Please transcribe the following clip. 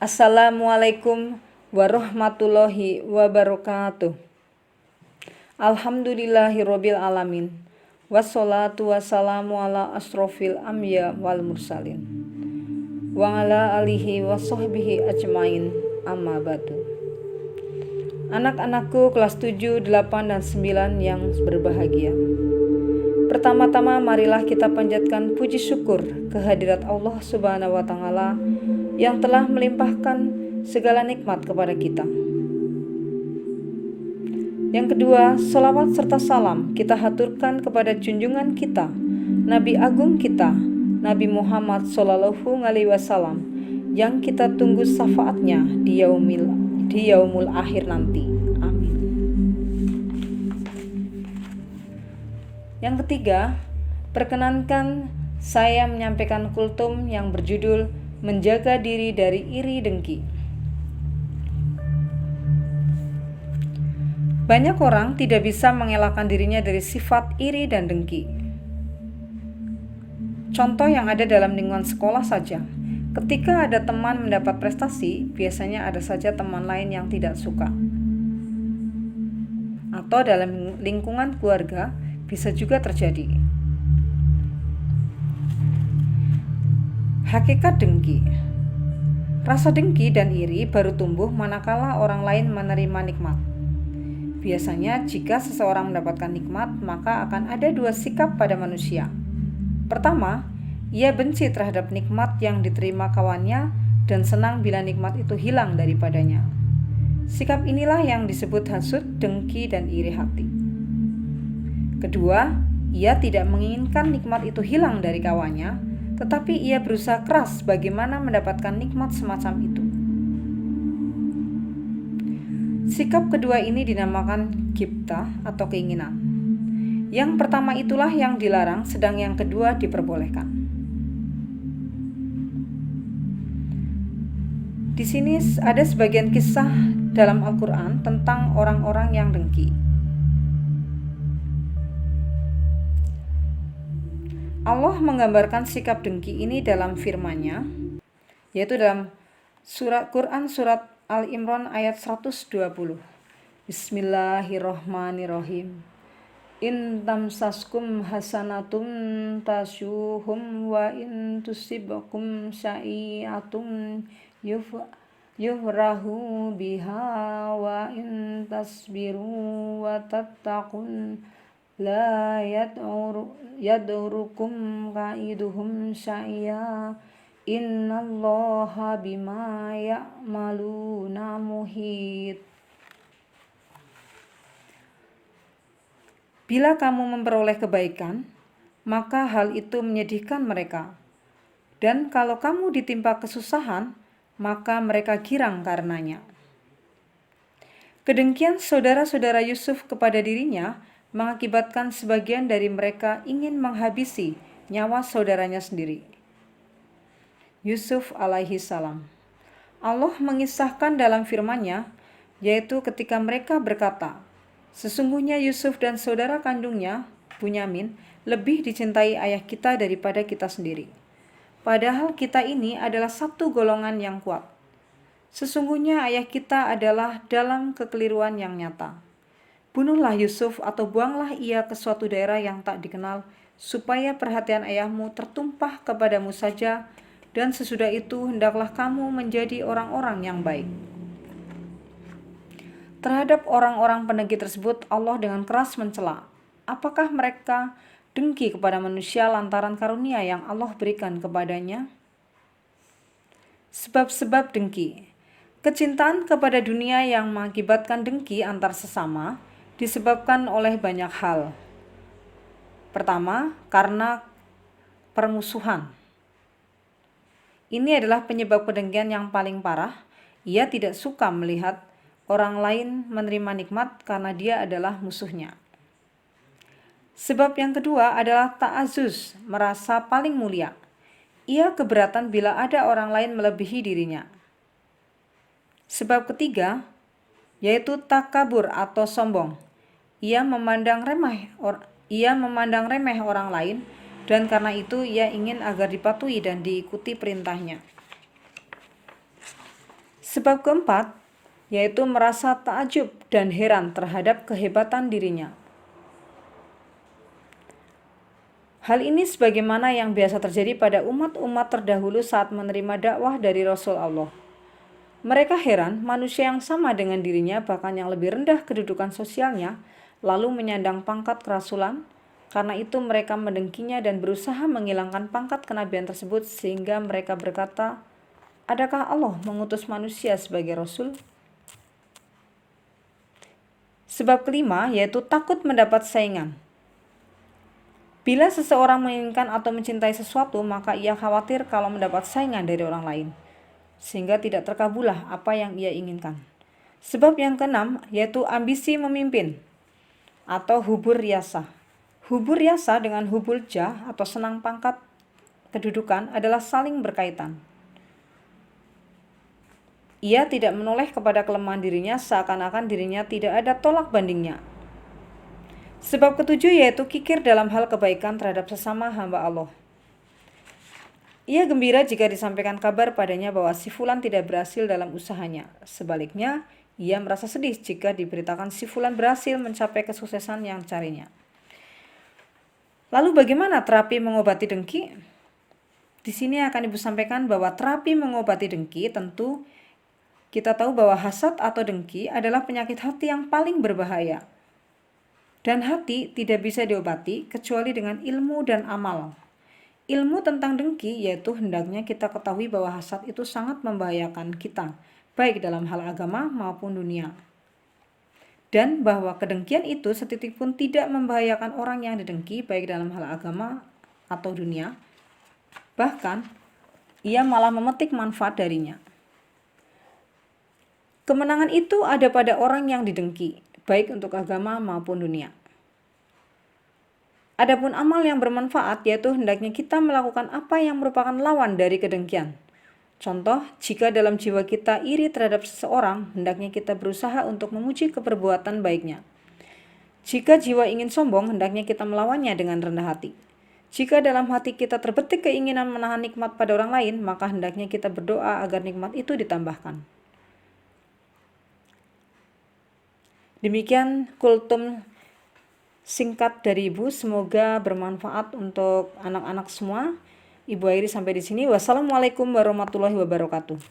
Assalamualaikum warahmatullahi wabarakatuh. Alhamdulillahirabbil alamin. Wassalatu wassalamu ala asrofil anbiya wal mursalin. Wa ala alihi washabbihi ajmain. Amma ba'du. Anak-anakku kelas 7, 8, dan 9 yang berbahagia. Pertama-tama marilah kita panjatkan puji syukur kehadirat Allah Subhanahu wa taala yang telah melimpahkan segala nikmat kepada kita. Yang kedua, salawat serta salam kita haturkan kepada junjungan kita, Nabi Agung kita, Nabi Muhammad Sallallahu Alaihi Wasallam, yang kita tunggu syafaatnya di yaumul akhir nanti. Amin. Yang ketiga, perkenankan saya menyampaikan kultum yang berjudul Menjaga Diri dari Iri Dengki. Banyak orang tidak bisa mengelakkan dirinya dari sifat iri dan dengki. Contoh yang ada dalam lingkungan sekolah saja. Ketika ada teman mendapat prestasi, biasanya ada saja teman lain yang tidak suka. Atau dalam lingkungan keluarga bisa juga terjadi. Hakikat dengki. Rasa dengki dan iri baru tumbuh manakala orang lain menerima nikmat. Biasanya jika seseorang mendapatkan nikmat, maka akan ada dua sikap pada manusia. Pertama, ia benci terhadap nikmat yang diterima kawannya dan senang bila nikmat itu hilang daripadanya. Sikap inilah yang disebut hasud, dengki, dan iri hati. Kedua, ia tidak menginginkan nikmat itu hilang dari kawannya, tetapi ia berusaha keras bagaimana mendapatkan nikmat semacam itu. Sikap kedua ini dinamakan ghibtah atau keinginan. Yang pertama itulah yang dilarang, sedang yang kedua diperbolehkan. Di sini ada sebagian kisah dalam Al-Quran tentang orang-orang yang dengki. Allah menggambarkan sikap dengki ini dalam firman-Nya, yaitu dalam Quran surat Al-Imran ayat 120. Bismillahirrahmanirrahim. In tamsaskum hasanatum tasyuhum wa in tusibkum sayi'atum yufrahu biha wa in tasbiru wa tattaqun la yadurukum kaiduhum syai'a innallaha bima ya'maluna muhit. Bila kamu memperoleh kebaikan, maka hal itu menyedihkan mereka. Dan kalau kamu ditimpa kesusahan, maka mereka girang karenanya. Kedengkian saudara-saudara Yusuf kepada dirinya mengakibatkan sebagian dari mereka ingin menghabisi nyawa saudaranya sendiri. Yusuf alaihi salam. Allah mengisahkan dalam firman-Nya, yaitu ketika mereka berkata, sesungguhnya Yusuf dan saudara kandungnya, Bunyamin, lebih dicintai ayah kita daripada kita sendiri. Padahal kita ini adalah satu golongan yang kuat. Sesungguhnya ayah kita adalah dalam kekeliruan yang nyata. Bunuhlah Yusuf atau buanglah ia ke suatu daerah yang tak dikenal, supaya perhatian ayahmu tertumpah kepadamu saja, dan sesudah itu hendaklah kamu menjadi orang-orang yang baik. Terhadap orang-orang pendengki tersebut, Allah dengan keras mencela. Apakah mereka dengki kepada manusia lantaran karunia yang Allah berikan kepadanya? Sebab-sebab dengki. Kecintaan kepada dunia yang mengakibatkan dengki antar sesama disebabkan oleh banyak hal. Pertama, karena permusuhan. Ini adalah penyebab kedengkian yang paling parah. Ia tidak suka melihat orang lain menerima nikmat karena dia adalah musuhnya. Sebab yang kedua adalah ta'azuz, merasa paling mulia. Ia keberatan bila ada orang lain melebihi dirinya. Sebab ketiga, yaitu takabur atau sombong. Ia memandang remeh orang lain, dan karena itu ia ingin agar dipatuhi dan diikuti perintahnya. Sebab keempat, yaitu merasa takjub dan heran terhadap kehebatan dirinya. Hal ini sebagaimana yang biasa terjadi pada umat-umat terdahulu saat menerima dakwah dari Rasul Allah. Mereka heran manusia yang sama dengan dirinya, bahkan yang lebih rendah kedudukan sosialnya, lalu menyandang pangkat kerasulan. Karena itu mereka mendengkinya dan berusaha menghilangkan pangkat kenabian tersebut, sehingga mereka berkata, adakah Allah mengutus manusia sebagai Rasul? Sebab kelima, yaitu takut mendapat saingan. Bila seseorang menginginkan atau mencintai sesuatu, maka ia khawatir kalau mendapat saingan dari orang lain, sehingga tidak terkabulah apa yang ia inginkan. Sebab yang keenam, yaitu ambisi memimpin atau hubur riyasah. Hubur riyasah dengan hubul jah atau senang pangkat kedudukan adalah saling berkaitan. Ia tidak menoleh kepada kelemahan dirinya, seakan-akan dirinya tidak ada tolak bandingnya. Sebab ketujuh, yaitu kikir dalam hal kebaikan terhadap sesama hamba Allah. Ia gembira jika disampaikan kabar padanya bahwa si fulan tidak berhasil dalam usahanya. Sebaliknya, ia merasa sedih jika diberitakan si fulan berhasil mencapai kesuksesan yang dicarinya. Lalu bagaimana terapi mengobati dengki? Di sini akan Ibu sampaikan bahwa terapi mengobati dengki tentu kita tahu bahwa hasad atau dengki adalah penyakit hati yang paling berbahaya. Dan hati tidak bisa diobati kecuali dengan ilmu dan amal. Ilmu tentang dengki yaitu hendaknya kita ketahui bahwa hasad itu sangat membahayakan kita, baik dalam hal agama maupun dunia. Dan bahwa kedengkian itu setitik pun tidak membahayakan orang yang didengki, baik dalam hal agama atau dunia. Bahkan, ia malah memetik manfaat darinya. Kemenangan itu ada pada orang yang didengki, baik untuk agama maupun dunia. Adapun amal yang bermanfaat, yaitu hendaknya kita melakukan apa yang merupakan lawan dari kedengkian. Contoh, jika dalam jiwa kita iri terhadap seseorang, hendaknya kita berusaha untuk memuji keperbuatan baiknya. Jika jiwa ingin sombong, hendaknya kita melawannya dengan rendah hati. Jika dalam hati kita terbetik keinginan menahan nikmat pada orang lain, maka hendaknya kita berdoa agar nikmat itu ditambahkan. Demikian kultum singkat dari Ibu, semoga bermanfaat untuk anak-anak semua. Ibu akhiri sampai di sini. Wassalamualaikum warahmatullahi wabarakatuh.